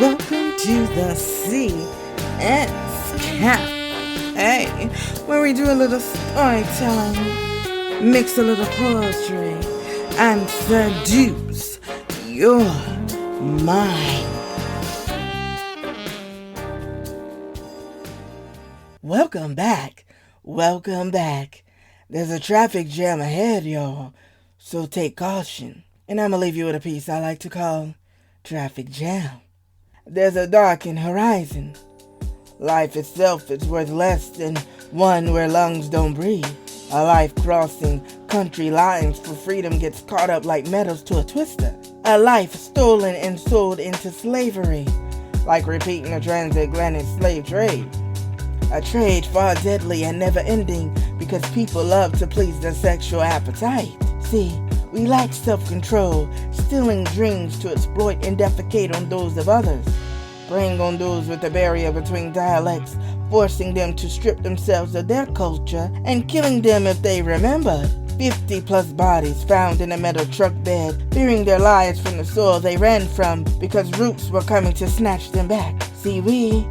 Welcome to the Sea and Cap. Hey, where we do a little storytelling, mix a little poetry, and seduce your mind. Welcome back. Welcome back. There's a traffic jam ahead, y'all, so take caution. And I'm gonna leave you with a piece I like to call Traffic Jam. There's a darkened horizon. Life itself is worth less than one where lungs don't breathe. A life crossing country lines for freedom gets caught up like metals to a twister. A life stolen and sold into slavery, like repeating a transatlantic slave trade. A trade far deadly and never ending because people love to please their sexual appetite. See, we lack self-control, stealing dreams to exploit and defecate on those of others, preying on those with a barrier between dialects, forcing them to strip themselves of their culture and killing them if they remember. 50 plus bodies found in a metal truck bed, fearing their lives from the soil they ran from because roots were coming to snatch them back. See, we,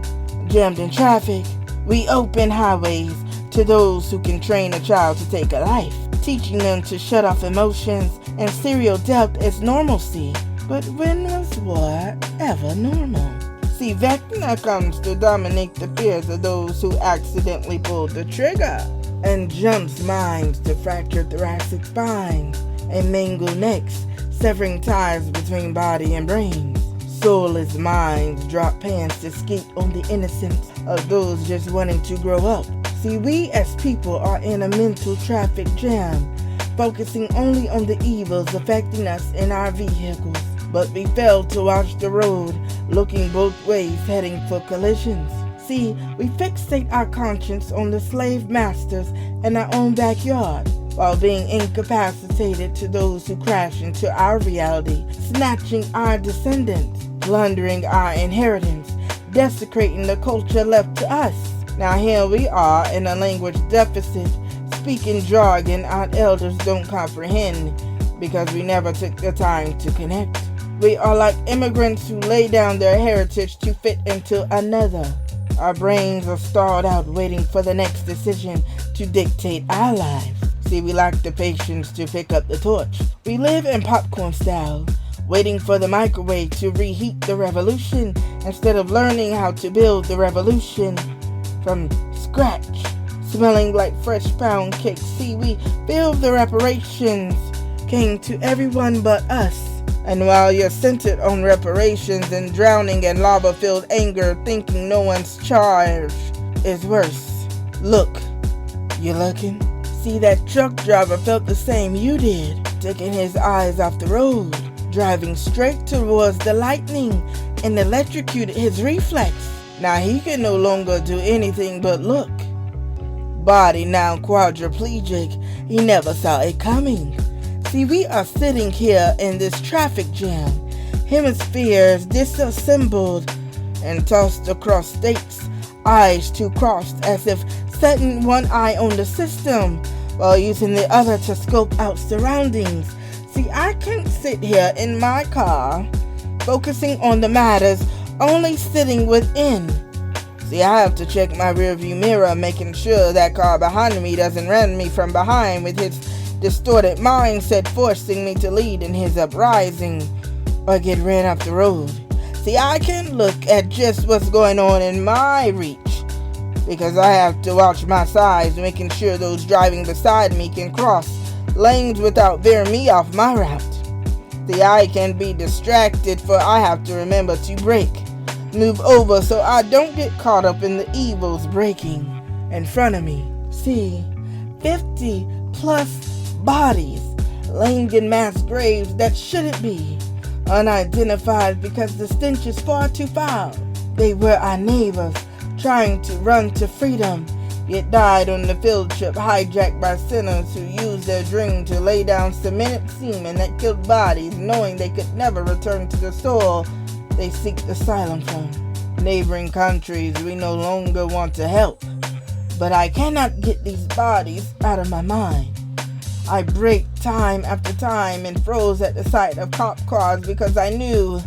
jammed in traffic, we open highways to those who can train a child to take a life, teaching them to shut off emotions and serial death as normalcy. But when was war ever normal? See, Vecna comes to dominate the fears of those who accidentally pulled the trigger, and jumps minds to fracture thoracic spines and mangle necks, severing ties between body and brains. Soulless minds drop pants to skate on the innocence of those just wanting to grow up. See, we as people are in a mental traffic jam, focusing only on the evils affecting us in our vehicles. But we fail to watch the road, looking both ways, heading for collisions. See, we fixate our conscience on the slave masters in our own backyard, while being incapacitated to those who crash into our reality, snatching our descendants, plundering our inheritance, desecrating the culture left to us. Now here we are in a language deficit, speaking jargon our elders don't comprehend because we never took the time to connect. We are like immigrants who lay down their heritage to fit into another. Our brains are stalled out waiting for the next decision to dictate our lives. See, we lack the patience to pick up the torch. We live in popcorn style, waiting for the microwave to reheat the revolution instead of learning how to build the revolution from scratch, smelling like fresh pound cake. See, we feel the reparations came to everyone but us. And while you're centered on reparations and drowning in lava-filled anger, thinking no one's charge is worse. Look, you looking? See, that truck driver felt the same you did, taking his eyes off the road, driving straight towards the lightning and electrocuted his reflex. Now he can no longer do anything but look. Body now quadriplegic, he never saw it coming. See, we are sitting here in this traffic jam, hemispheres disassembled and tossed across states, eyes two crossed as if setting one eye on the system while using the other to scope out surroundings. See, I can't sit here in my car, focusing on the matters, only sitting within. See, I have to check my rearview mirror, making sure that car behind me doesn't run me from behind with his distorted mindset, forcing me to lead in his uprising or get ran off the road. See, I can look at just what's going on in my reach because I have to watch my sides, making sure those driving beside me can cross lanes without veering me off my route. See, I can be distracted, for I have to remember to brake, move over so I don't get caught up in the evils breaking in front of me. See, 50 plus bodies laying in mass graves that shouldn't be, unidentified because the stench is far too foul. They were our neighbors, trying to run to freedom, yet died on the field trip, hijacked by sinners who used their dream to lay down cemented semen that killed bodies, knowing they could never return to the soil they seek asylum from. Neighboring countries we no longer want to help, but I cannot get these bodies out of my mind. I braked time after time and froze at the sight of cop cars because I knew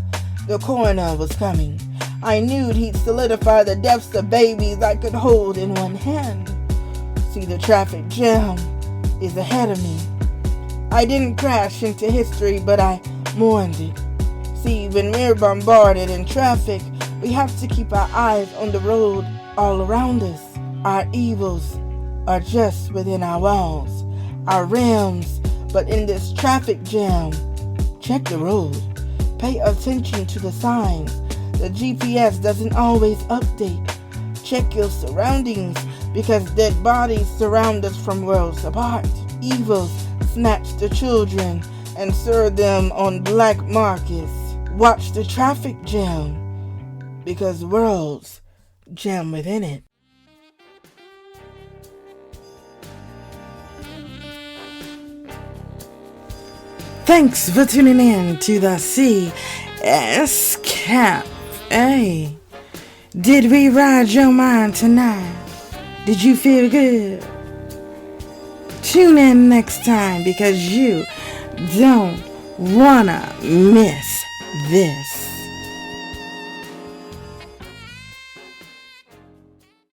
the coroner was coming. I knew he'd solidify the deaths of babies I could hold in one hand. See, the traffic jam is ahead of me. I didn't crash into history, but I mourned it. See, when we're bombarded in traffic, we have to keep our eyes on the road all around us. Our evils are just within our walls, our realms, but in this traffic jam, check the road. Pay attention to the signs. The GPS doesn't always update. Check your surroundings, because dead bodies surround us from worlds apart. Evils snatch the children and serve them on black markets. Watch the traffic jam, because worlds jam within it. Thanks for tuning in to the CS Cafe. Did we ride your mind tonight? Did you feel good? Tune in next time, because you don't wanna miss this.